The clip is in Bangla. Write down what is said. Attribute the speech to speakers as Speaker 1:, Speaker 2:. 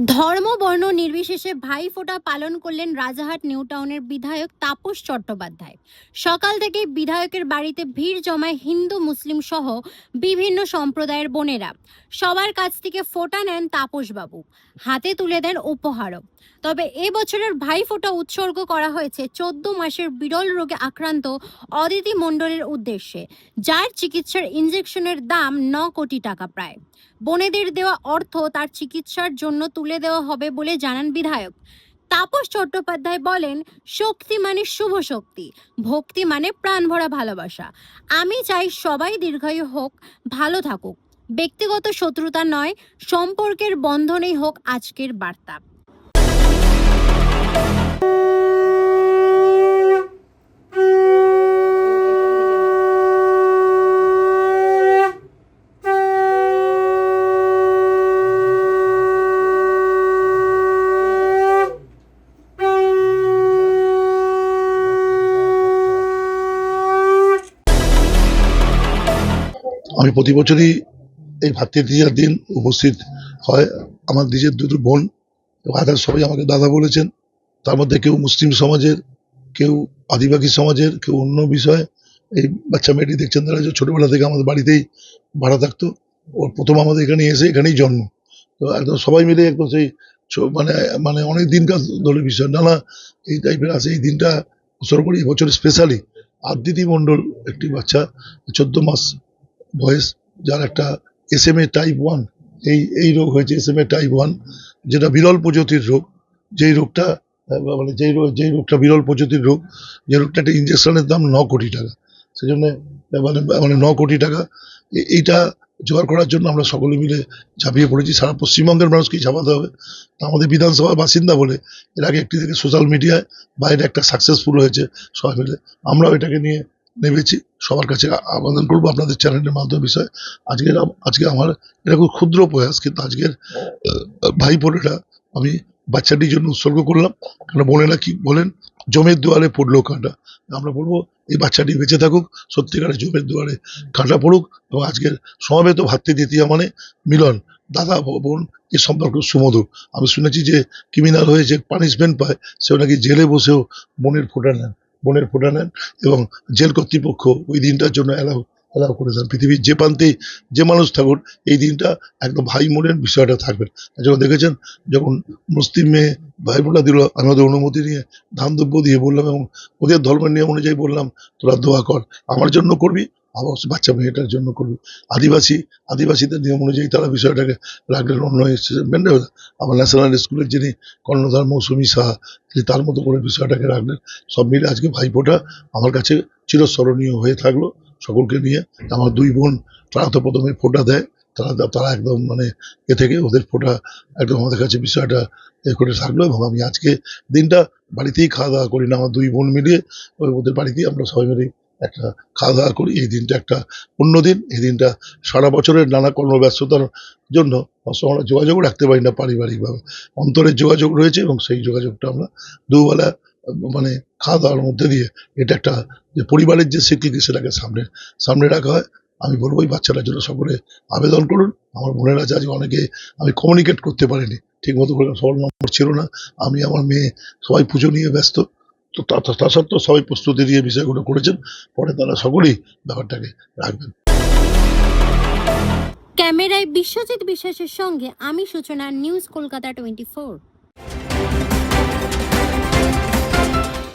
Speaker 1: ধর্ম বর্ণ নির্বিশেষে ভাইফোঁটা পালন করলেন রাজারহাট নিউ টাউনের বিধায়ক তাপস চট্টোপাধ্যায়। সকাল থেকেই বিধায়কের বাড়িতে ভিড় জমায় হিন্দু মুসলিম সহ বিভিন্ন সম্প্রদায়ের বোনেরা। সবার কাছ থেকে ফোঁটা নেন তাপসবাবু, হাতে তুলে দেন উপহারও। তবে এবছরের ভাইফোঁটা উৎসর্গ করা হয়েছে 14 মাসের বিরল রোগে আক্রান্ত অদিতি মণ্ডলের উদ্দেশ্যে, যার চিকিৎসার ইনজেকশনের দাম 9 কোটি টাকা প্রায়। বোনেদের দেওয়া অর্থ তার চিকিৎসার জন্য তুলে দেওয়া হবে বলে জানান বিধায়ক। তাপস চট্টোপাধ্যায় বলেন, শক্তি মানে শুভ শক্তি, ভক্তি মানে প্রাণ ভরা ভালোবাসা। আমি চাই সবাই দীর্ঘায়ু হোক, ভালো থাকুক। ব্যক্তিগত শত্রুতা নয়, সম্পর্কের বন্ধনেই হোক আজকের বার্তা।
Speaker 2: আমি প্রতি বছরই এই ভাতৃদ্বিতীয়ার দিন উপস্থিত হয়। আমার নিজের দুটো বোন এবং আদার সবাই আমাকে দাদা বলেছেন। তার মধ্যে কেউ মুসলিম সমাজের, কেউ আদিবাসী সমাজের, কেউ অন্য বিষয়। এই বাচ্চা মেয়েটি দেখছেন, তারা যে ছোটবেলা থেকে আমাদের বাড়িতেই ভাড়া থাকতো। ওর প্রথম আমাদের এখানে এসে এখানেই জন্ম। তো একদম সবাই মিলে একদম সেই মানে মানে অনেক দিনকার ধরে বিষয় নানা এই টাইপের আছে। এই দিনটা উৎসর্গ করি এবছর স্পেশালি আদিতি মণ্ডল, একটি বাচ্চা 14 মাস বয়স, যার একটা SMA টাইপ 1 এই রোগ হয়েছে। SMA টাইপ 1 যেটা বিরল প্রজাতির রোগ। যেই রোগটা মানে যেই রোগটা বিরল প্রজাতির রোগ, যে রোগটা একটা ইঞ্জেকশনের দাম 9 কোটি টাকা। সেজন্য মানে 9 কোটি টাকা এইটা জোগাড় করার জন্য আমরা সকলে মিলে ঝাঁপিয়ে পড়েছি। সারা পশ্চিমবঙ্গের মানুষকেই ঝাঁপাতে হবে। আমাদের বিধানসভার বাসিন্দা বলে এর আগে একটি থেকে সোশ্যাল মিডিয়ায় বাইরে একটা সাকসেসফুল হয়েছে সবাই মিলে। আমরাও এটাকে নিয়ে নেমেছি। সবার কাছে আবেদন করবো আপনাদের চ্যানেলের মাধ্যমে বিষয় আজকে আমার এটা খুব ক্ষুদ্র প্রয়াস, কিন্তু আজকের ভাই বোনেরা আমি বাচ্চাটির জন্য উৎসর্গ করলাম। কারণ বোনেরা কি বলেন, জমের দুয়ারে পড়লো কাঁটা। আমরা বলবো এই বাচ্চাটি বেঁচে থাকুক, সত্যিকারের জমের দুয়ারে কাঁটা পড়ুক। এবং আজকের সমবেত ভাতৃদ্বিতীয়া মানে মিলন, দাদা বোন, এই সম্পর্ক সুমধুর। আমি শুনেছি যে ক্রিমিনাল হয়ে যে পানিশমেন্ট পায়, সেও নাকি জেলে বসেও বোনের ফোঁটা নেন এবং জেল কর্তৃপক্ষ ওই দিনটার জন্য অ্যালাউ করে দেন। পৃথিবীর যে প্রান্তেই যে মানুষ থাকুন, এই দিনটা একদম ভাই বোনের বিষয়টা থাকবে। যখন দেখেছেন, যখন মুসলিম মেয়ে ভাই বোনটা দিল, আমি ওদের অনুমতি নিয়ে ধান দ্রব্য দিয়ে বললাম এবং ওদের ধর্মের নিয়ম অনুযায়ী বললাম, তোরা দোয়া কর, আমার জন্য করবি, আবার বাচ্চা মেয়েটার জন্য করবি। আদিবাসীদের নিয়ম অনুযায়ী তারা বিষয়টাকে রাখলেন অন্য আমার ন্যাশনাল স্কুলের যিনি কর্ণধার মৌসুমী সাহা, তিনি তার মতো করে বিষয়টাকে রাখলেন। সব মিলে আজকে ভাইফোঁটা আমার কাছে চিরস্মরণীয় হয়ে থাকলো। সকলকে নিয়ে আমার দুই বোন, তারা তো প্রথমে ফোঁটা দেয়, তারা একদম মানে থেকে ওদের ফোঁটা একদম আমাদের কাছে বিষয়টা করে থাকলো। এবং আমি আজকে দিনটা বাড়িতেই খাওয়া দাওয়া করি না, আমার দুই বোন মিলিয়ে ওদের বাড়িতেই আমরা সবাই মিলে একটা খাওয়া দাওয়া করি। এই দিনটা একটা অন্য দিন। এই দিনটা সারা বছরের নানা কর্মব্যস্ততার জন্য আমরা যোগাযোগ রাখতে পারি না পারিবারিকভাবে। অন্তরের যোগাযোগ রয়েছে এবং সেই যোগাযোগটা আমরা দুবেলা মানে খাওয়া দাওয়ার মধ্যে দিয়ে এটা একটা যে পরিবারের যে স্বীকৃতি, সেটাকে সামনে রাখা হয়। আমি বলবো এই বাচ্চাটার জন্য সকলে আবেদন করুন। আমার বোনেরা আছে, আজকে অনেকে আমি কমিউনিকেট করতে পারিনি ঠিক মতো করে, সবার নম্বর ছিল না। আমি, আমার মেয়ে সবাই পুজো নিয়ে ব্যস্ত। তো তা সত্ত্বেও সবাই প্রস্তুতি দিয়ে বিষয়গুলো করেছেন। পরে তারা সকলেই ব্যাপারটাকে রাখবেন।
Speaker 1: ক্যামেরায় বিশ্বজিৎ বিশ্বাসের সঙ্গে আমি সূচনা, নিউজ কলকাতা 24।